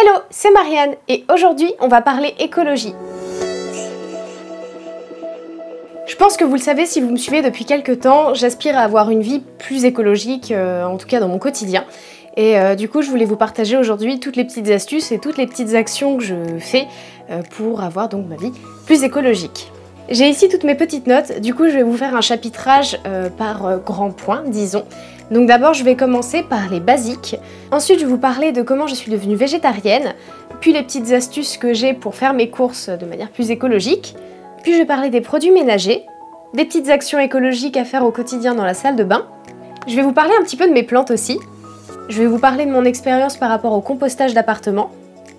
Hello, c'est Marianne et aujourd'hui on va parler écologie. Je pense que vous le savez si vous me suivez depuis quelques temps, j'aspire à avoir une vie plus écologique, en tout cas dans mon quotidien. Et du coup je voulais vous partager aujourd'hui toutes les petites astuces et toutes les petites actions que je fais pour avoir donc ma vie plus écologique. J'ai ici toutes mes petites notes, du coup je vais vous faire un chapitrage par grands points, disons. Donc d'abord je vais commencer par les basiques, ensuite je vais vous parler de comment je suis devenue végétarienne, puis les petites astuces que j'ai pour faire mes courses de manière plus écologique, puis je vais parler des produits ménagers, des petites actions écologiques à faire au quotidien dans la salle de bain, je vais vous parler un petit peu de mes plantes aussi, je vais vous parler de mon expérience par rapport au compostage d'appartement,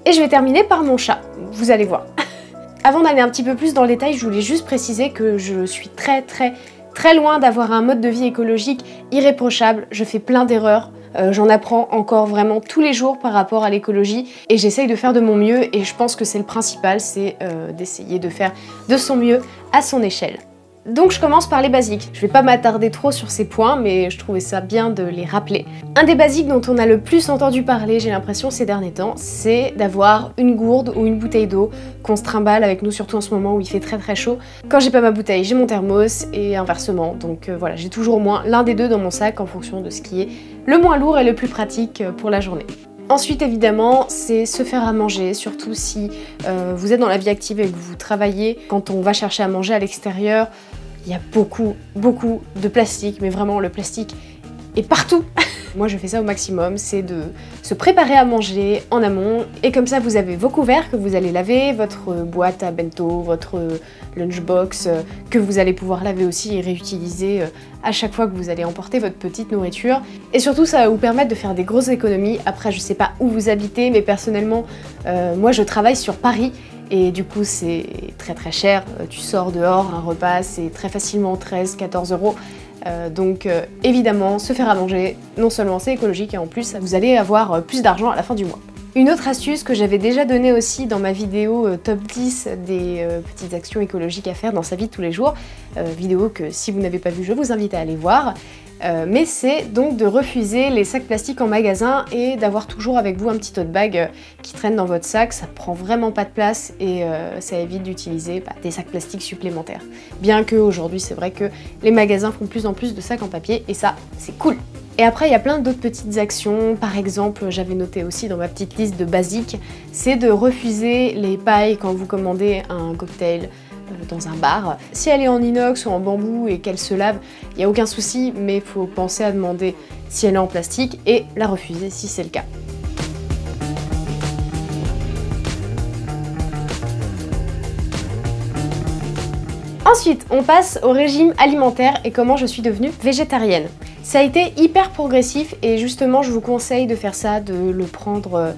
et je vais terminer par mon chat, vous allez voir. Avant d'aller un petit peu plus dans le détail, je voulais juste préciser que je suis très loin d'avoir un mode de vie écologique irréprochable. Je fais plein d'erreurs, j'en apprends encore vraiment tous les jours par rapport à l'écologie et j'essaye de faire de mon mieux et je pense que c'est le principal, c'est d'essayer de faire de son mieux à son échelle. Donc je commence par les basiques. Je vais pas m'attarder trop sur ces points, mais je trouvais ça bien de les rappeler. Un des basiques dont on a le plus entendu parler, j'ai l'impression ces derniers temps, c'est d'avoir une gourde ou une bouteille d'eau qu'on se trimballe avec nous, surtout en ce moment où il fait très chaud. Quand j'ai pas ma bouteille, j'ai mon thermos et inversement. Donc voilà, j'ai toujours au moins l'un des deux dans mon sac en fonction de ce qui est le moins lourd et le plus pratique pour la journée. Ensuite évidemment, c'est se faire à manger, surtout si vous êtes dans la vie active et que vous travaillez. Quand on va chercher à manger à l'extérieur, il y a beaucoup de plastique, mais vraiment le plastique est partout. Moi je fais ça au maximum, c'est de se préparer à manger en amont et comme ça vous avez vos couverts que vous allez laver, votre boîte à bento, votre lunchbox que vous allez pouvoir laver aussi et réutiliser à chaque fois que vous allez emporter votre petite nourriture. Et surtout ça va vous permettre de faire des grosses économies. Après je sais pas où vous habitez mais personnellement moi je travaille sur Paris et du coup c'est très cher. Tu sors dehors, un repas c'est très facilement 13-14 €. Donc évidemment, se faire à manger, non seulement c'est écologique et en plus vous allez avoir plus d'argent à la fin du mois. Une autre astuce que j'avais déjà donnée aussi dans ma vidéo top 10 des petites actions écologiques à faire dans sa vie de tous les jours, vidéo que si vous n'avez pas vue je vous invite à aller voir, mais c'est donc de refuser les sacs plastiques en magasin et d'avoir toujours avec vous un petit tote bag qui traîne dans votre sac, ça prend vraiment pas de place et ça évite d'utiliser des sacs plastiques supplémentaires. Bien que aujourd'hui c'est vrai que les magasins font de plus en plus de sacs en papier et ça c'est cool. Et après il y a plein d'autres petites actions, par exemple j'avais noté aussi dans ma petite liste de basiques, c'est de refuser les pailles quand vous commandez un cocktail dans un bar. Si elle est en inox ou en bambou et qu'elle se lave, il n'y a aucun souci, mais il faut penser à demander si elle est en plastique et la refuser si c'est le cas. Ensuite, on passe au régime alimentaire et comment je suis devenue végétarienne. Ça a été hyper progressif et justement je vous conseille de faire ça, de le prendre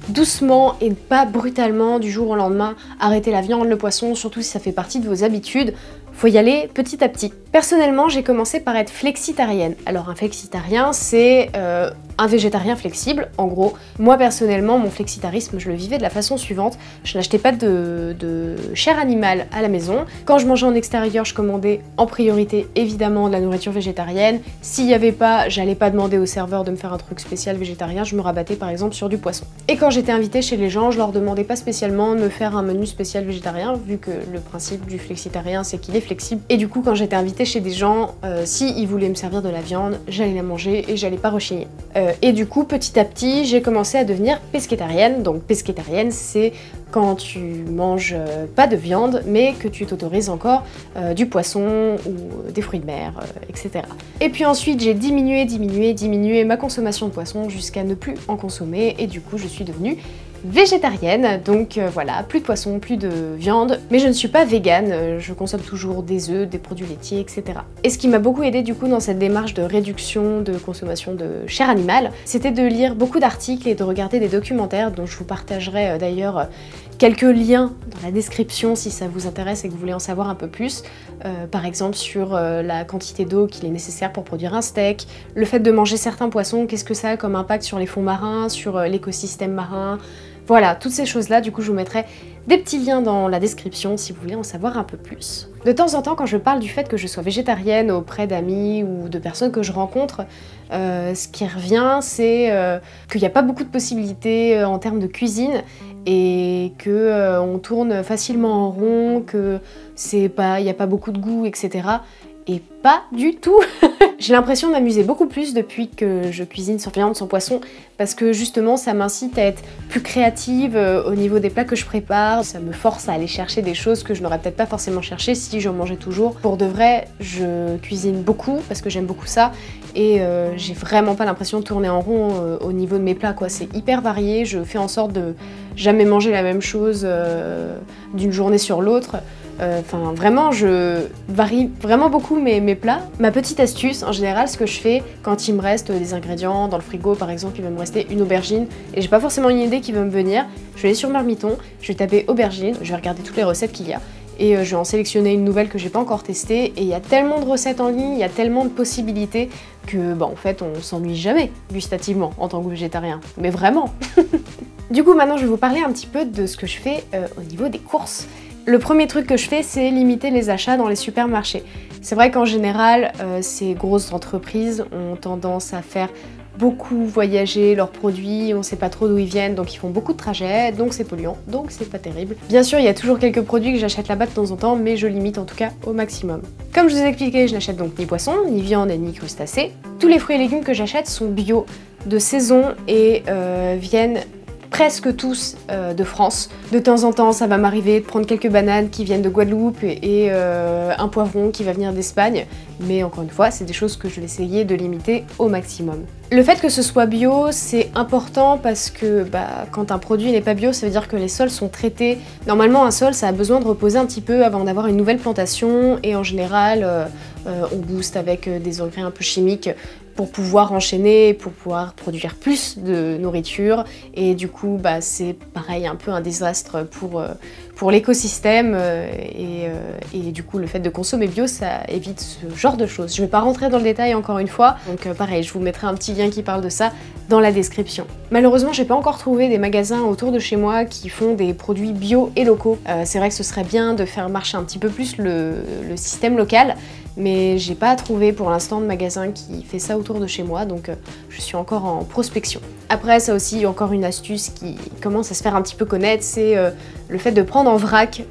doucement et pas brutalement du jour au lendemain, arrêter la viande, le poisson, surtout si ça fait partie de vos habitudes, faut y aller petit à petit. Personnellement, j'ai commencé par être flexitarienne. Alors un flexitarien, c'est un végétarien flexible, en gros. Moi personnellement, mon flexitarisme, je le vivais de la façon suivante. Je n'achetais pas de chair animale à la maison. Quand je mangeais en extérieur, je commandais en priorité évidemment de la nourriture végétarienne. S'il n'y avait pas, j'allais pas demander au serveur de me faire un truc spécial végétarien, je me rabattais par exemple sur du poisson. Et quand j'étais invitée chez les gens, je leur demandais pas spécialement de me faire un menu spécial végétarien, vu que le principe du flexitarien c'est qu'il est flexible. Et du coup quand j'étais invitée chez des gens, si ils voulaient me servir de la viande, j'allais la manger et j'allais pas rechigner. Et du coup petit à petit j'ai commencé à devenir pescétarienne. Donc pescétarienne c'est quand tu manges pas de viande mais que tu t'autorises encore du poisson ou des fruits de mer, etc. Et puis ensuite j'ai diminué ma consommation de poisson jusqu'à ne plus en consommer et du coup je suis devenue végétarienne, donc voilà, plus de poisson, plus de viande, mais je ne suis pas végane, je consomme toujours des œufs, des produits laitiers, etc. Et ce qui m'a beaucoup aidé du coup dans cette démarche de réduction de consommation de chair animale, c'était de lire beaucoup d'articles et de regarder des documentaires dont je vous partagerai d'ailleurs quelques liens dans la description si ça vous intéresse et que vous voulez en savoir un peu plus. Par exemple sur la quantité d'eau qu'il est nécessaire pour produire un steak, le fait de manger certains poissons, qu'est-ce que ça a comme impact sur les fonds marins, sur l'écosystème marin, Voilà, toutes ces choses-là, du coup je vous mettrai des petits liens dans la description si vous voulez en savoir un peu plus. De temps en temps, quand je parle du fait que je sois végétarienne auprès d'amis ou de personnes que je rencontre, ce qui revient, c'est qu'il n'y a pas beaucoup de possibilités en termes de cuisine et que on tourne facilement en rond, que il n'y a pas beaucoup de goût, etc. Et pas du tout. J'ai l'impression de m'amuser beaucoup plus depuis que je cuisine sans viande, sans poisson, parce que justement ça m'incite à être plus créative au niveau des plats que je prépare. Ça me force à aller chercher des choses que je n'aurais peut-être pas forcément cherché si j'en mangeais toujours. Pour de vrai, je cuisine beaucoup parce que j'aime beaucoup ça et j'ai vraiment pas l'impression de tourner en rond au niveau de mes plats, quoi. C'est hyper varié, je fais en sorte de jamais manger la même chose d'une journée sur l'autre. Enfin, vraiment, je varie vraiment beaucoup mes plats. Ma petite astuce, en général, ce que je fais quand il me reste des ingrédients dans le frigo, par exemple, il va me rester une aubergine et j'ai pas forcément une idée qui va me venir, je vais aller sur Marmiton, je vais taper aubergine, je vais regarder toutes les recettes qu'il y a et je vais en sélectionner une nouvelle que j'ai pas encore testée. Et il y a tellement de recettes en ligne, il y a tellement de possibilités que, bah, en fait, on s'ennuie jamais gustativement en tant que végétarien. Mais vraiment. Du coup, maintenant, je vais vous parler un petit peu de ce que je fais au niveau des courses. Le premier truc que je fais, c'est limiter les achats dans les supermarchés. C'est vrai qu'en général, ces grosses entreprises ont tendance à faire beaucoup voyager leurs produits, on sait pas trop d'où ils viennent, donc ils font beaucoup de trajets, donc c'est polluant, donc c'est pas terrible. Bien sûr, il y a toujours quelques produits que j'achète là-bas de temps en temps, mais je limite en tout cas au maximum. Comme je vous ai expliqué, je n'achète donc ni poisson, ni viande, ni crustacés. Tous les fruits et légumes que j'achète sont bio, de saison et viennent presque tous de France. De temps en temps, ça va m'arriver de prendre quelques bananes qui viennent de Guadeloupe et un poivron qui va venir d'Espagne. Mais encore une fois, c'est des choses que je vais essayer de limiter au maximum. Le fait que ce soit bio, c'est important parce que quand un produit n'est pas bio, ça veut dire que les sols sont traités. Normalement, un sol, ça a besoin de reposer un petit peu avant d'avoir une nouvelle plantation et en général, on booste avec des engrais un peu chimiques pour pouvoir enchaîner, pour pouvoir produire plus de nourriture et du coup c'est pareil un peu un désastre pour l'écosystème et du coup le fait de consommer bio ça évite ce genre de choses. Je vais pas rentrer dans le détail encore une fois, donc pareil je vous mettrai un petit lien qui parle de ça dans la description. Malheureusement j'ai pas encore trouvé des magasins autour de chez moi qui font des produits bio et locaux. C'est vrai que ce serait bien de faire marcher un petit peu plus le système local, mais j'ai pas trouvé pour l'instant de magasin qui fait ça autour de chez moi, donc je suis encore en prospection. Après, ça aussi, encore une astuce qui commence à se faire un petit peu connaître, c'est le fait de prendre en vrac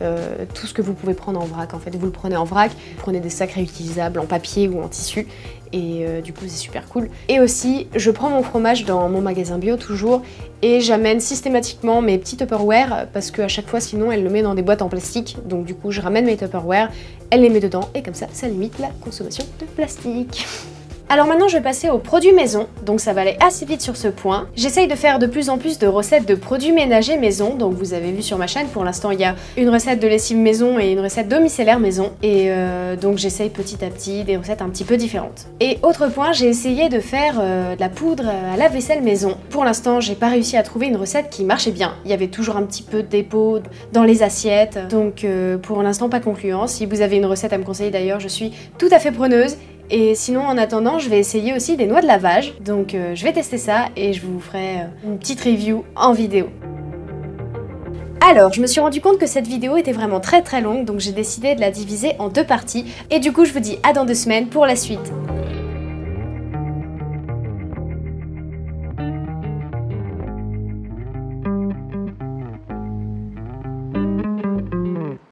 tout ce que vous pouvez prendre en vrac. En fait, vous le prenez en vrac, vous prenez des sacs réutilisables en papier ou en tissu, et du coup c'est super cool. Et aussi, je prends mon fromage dans mon magasin bio toujours, et j'amène systématiquement mes petits Tupperware, parce qu'à chaque fois sinon elle le met dans des boîtes en plastique, donc du coup je ramène mes Tupperware, elle les met dedans, et comme ça limite la consommation de plastique. Alors maintenant je vais passer aux produits maison, donc ça va aller assez vite sur ce point. J'essaye de faire de plus en plus de recettes de produits ménagers maison, donc vous avez vu sur ma chaîne, pour l'instant il y a une recette de lessive maison et une recette d'eau micellaire maison, et donc j'essaye petit à petit des recettes un petit peu différentes. Et autre point, j'ai essayé de faire de la poudre à lave-vaisselle maison. Pour l'instant j'ai pas réussi à trouver une recette qui marchait bien, il y avait toujours un petit peu de dépôt dans les assiettes, donc pour l'instant pas concluant. Si vous avez une recette à me conseiller d'ailleurs, je suis tout à fait preneuse. Et sinon en attendant je vais essayer aussi des noix de lavage, donc je vais tester ça et je vous ferai une petite review en vidéo. Alors, je me suis rendu compte que cette vidéo était vraiment très longue, donc j'ai décidé de la diviser en deux parties, et du coup je vous dis à dans 2 semaines pour la suite.